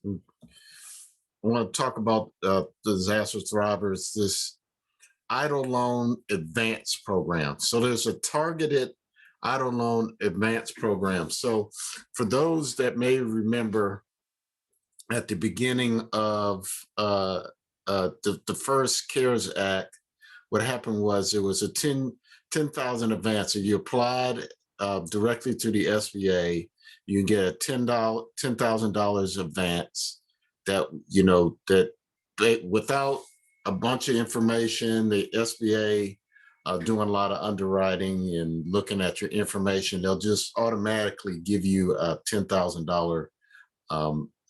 I want to talk about the disaster thrivers, this idle loan advance program. So there's a targeted idle loan advance program. So for those that may remember, at the beginning of the first CARES Act, what happened was it was a 10,000 advance. So you applied directly to the SBA, you can get a $10,000 advance that, without a bunch of information, the SBA doing a lot of underwriting and looking at your information, they'll just automatically give you a $10,000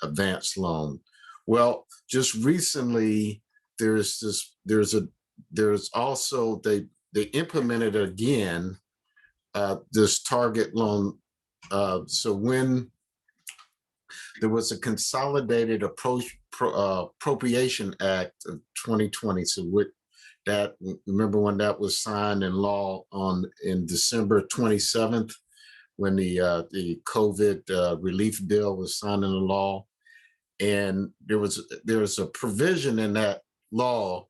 advance loan. Well, just recently, there's also they implemented again this target loan. So when there was a consolidated appropriation act of 2020, so remember when that was signed in law in December 27th, when the COVID relief bill was signed into law. And there was a provision in that law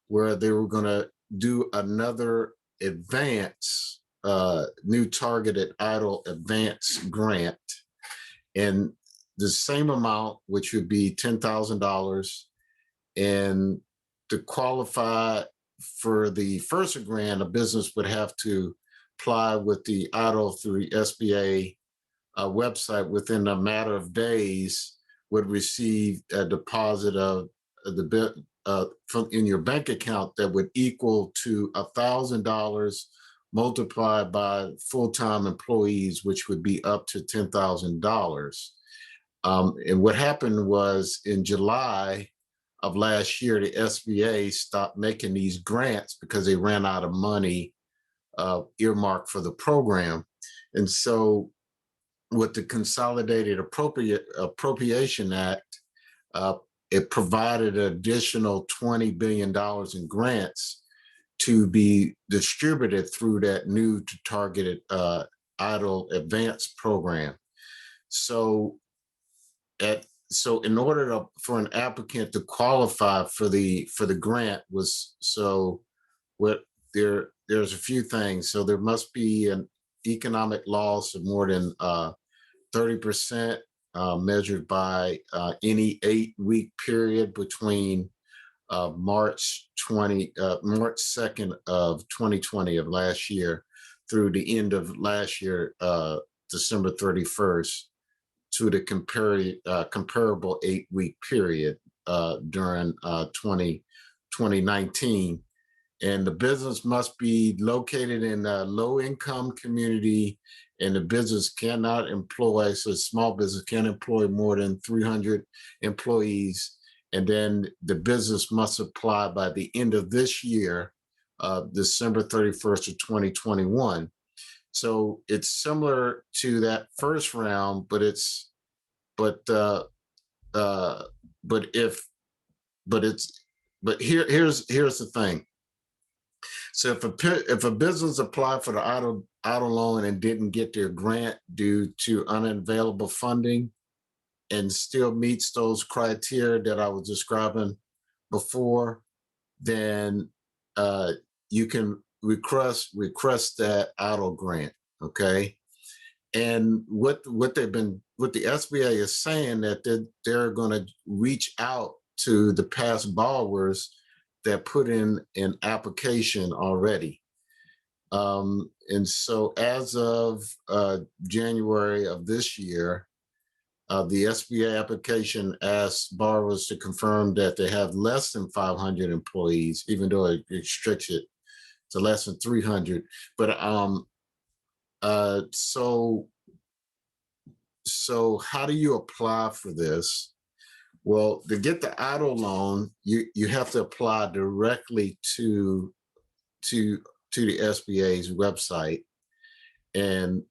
where they were going to do another advance, new targeted idle advance grant, and the same amount, which would be $10,000. And to qualify for the first grant, a business would have to apply with the idle through the SBA website within a matter of days, would receive a deposit of from in your bank account that would equal to $1,000 multiplied by full-time employees, which would be up to $10,000. And what happened was in July of last year, the SBA stopped making these grants because they ran out of money earmarked for the program. And so with the Consolidated Appropriation Act, it provided an additional $20 billion in grants to be distributed through that new targeted idle advance program. So in order for an applicant to qualify for the grant there's a few things. So there must be an economic loss of more than 30% measured by any 8-week period between March 2nd of 2020 of last year through the end of last year, December 31st, to the comparable 8-week period during 2019. And the business must be located in a low-income community, and the business cannot employ, so small business can't employ more than 300 employees. And then the business must apply by the end of this year, December 31st of 2021. So it's similar to that first round, but here's the thing. So if a business applied for the idle loan and didn't get their grant due to unavailable funding and still meets those criteria that I was describing before, then you can request that idle grant. Okay. And what the SBA is saying, that they're going to reach out to the past borrowers that put in an application already. And so as of January of this year, the SBA application asks borrowers to confirm that they have less than 500 employees, even though it restricts it to less than 300. But so how do you apply for this? Well, to get the idle loan, you have to apply directly to the SBA's website, and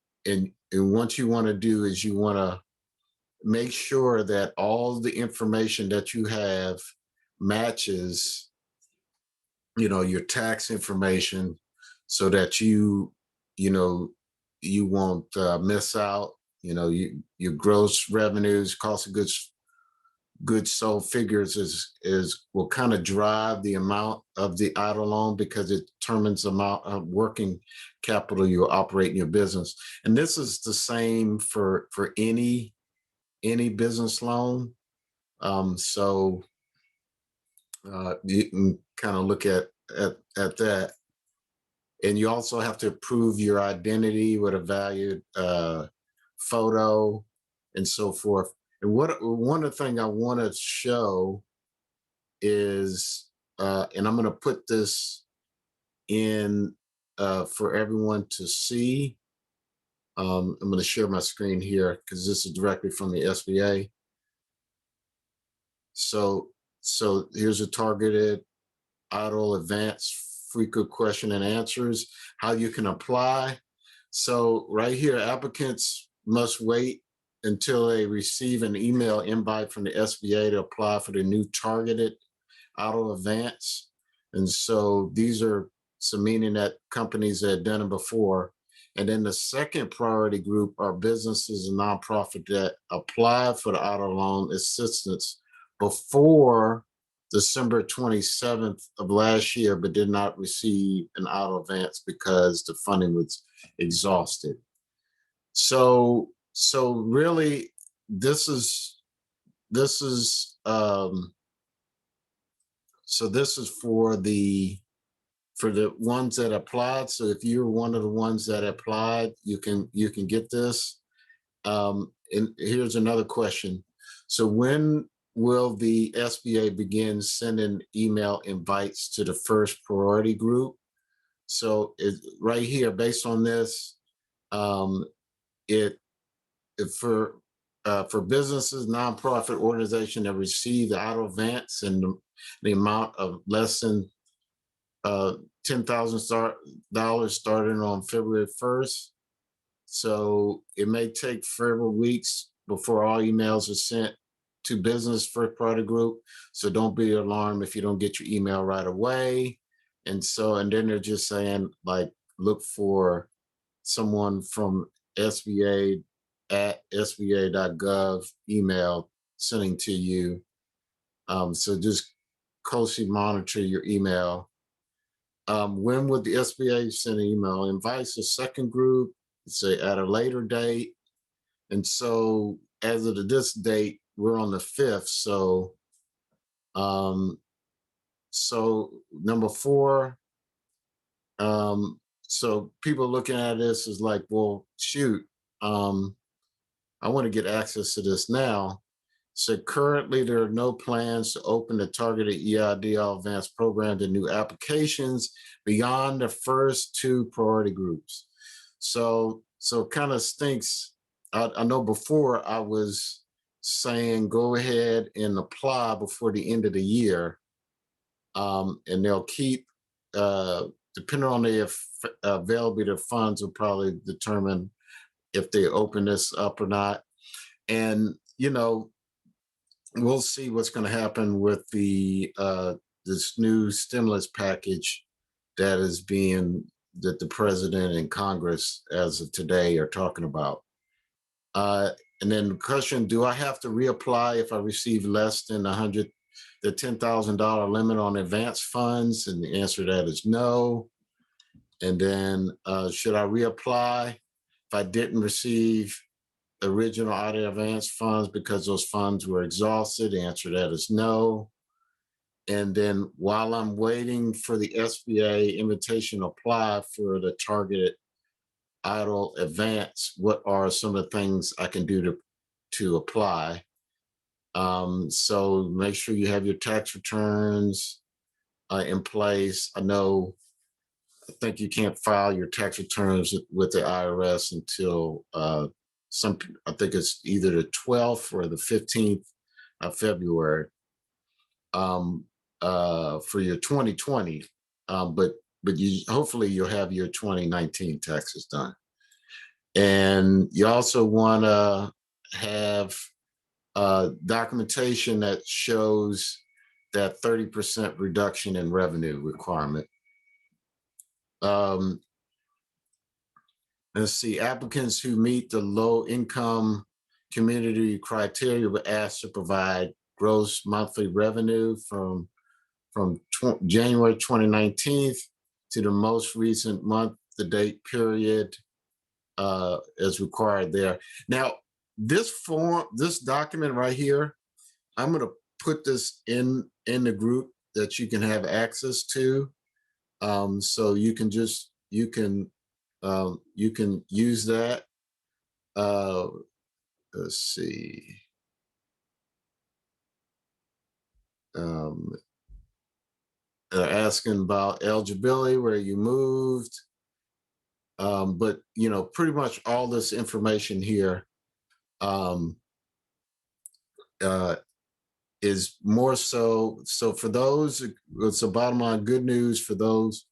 what you want to do is you want to make sure that all the information that you have matches, your tax information, so that you won't miss out. Your gross revenues, cost of goods goods sold figures will kind of drive the amount of the idle loan because it determines the amount of working capital you operate in your business. And this is the same for any business loan. So you can kind of look at that. And you also have to prove your identity with a valued photo and so forth. And one of the things I want to show is, and I'm going to put this in for everyone to see. I'm going to share my screen here because this is directly from the SBA. So here's a targeted EIDL Advance frequent question and answers, how you can apply. So right here, applicants must wait until they receive an email invite from the SBA to apply for the new targeted EIDL Advance. And so these are some meaning that companies that have done it before. And then the second priority group are businesses and nonprofit that applied for the EIDL loan assistance before December 27th of last year, but did not receive an EIDL advance because the funding was exhausted. So really, this is for the ones that applied. So if you're one of the ones that applied, you can get this. And here's another question. So when will the SBA begin sending email invites to the first priority group? So right here, based on this, for businesses, nonprofit organization that receive the EIDL advance and the amount of less than $10,000 starting on February 1st. So it may take several weeks before all emails are sent to business first priority group. So don't be alarmed if you don't get your email right away. And then they're just saying, like, look for someone from SBA at sba.gov email sending to you. So just closely monitor your email. When would the SBA send an email? Invites a second group, say at a later date. And so as of this date, we're on the 5th. So number 4, so people looking at this is like, well, shoot, I want to get access to this now. So currently there are no plans to open the targeted EIDL advanced program to new applications beyond the first 2 priority groups. So kind of stinks. I know before I was saying go ahead and apply before the end of the year, and they'll keep, depending on the availability of funds, will probably determine if they open this up or not. And we'll see what's going to happen with this new stimulus package that the president and Congress as of today are talking about. And then the question, do I have to reapply if I receive less than the $10,000 limit on advance funds? And the answer to that is no. And then should I reapply if I didn't receive original EIDL advance funds because those funds were exhausted? The answer to that is no. And then while I'm waiting for the SBA invitation to apply for the targeted EIDL advance, what are some of the things I can do to apply? So make sure you have your tax returns in place. I think you can't file your tax returns with the IRS until I think it's either the 12th or the 15th of February for your 2020. But hopefully you'll have your 2019 taxes done. And you also want to have documentation that shows that 30% reduction in revenue requirement. Let's see, applicants who meet the low income community criteria were asked to provide gross monthly revenue from January 2019 to the most recent month-to-date period as required there. Now, this document right here, I'm going to put this in the group that you can have access to. So you can use that. Let's see. Asking about eligibility, where you moved. But pretty much all this information here is more so for those. It's a bottom line good news for those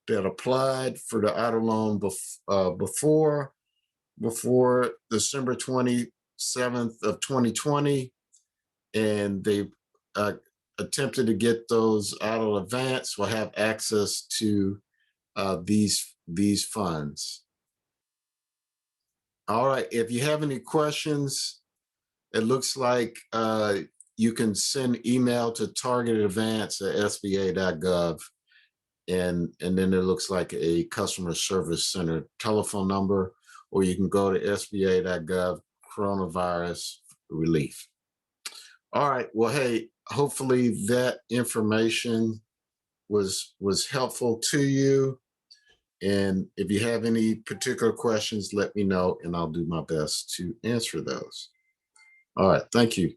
that applied for the auto loan before December 27th of 2020, and they attempted to get those auto advance, will have access to these funds. All right, if you have any questions, it looks like you can send email to targetedadvance@sba.gov, and then it looks like a customer service center telephone number, or you can go to sba.gov coronavirus relief. All right, well, hey, hopefully that information was helpful to you. And if you have any particular questions, let me know and I'll do my best to answer those. All right, thank you.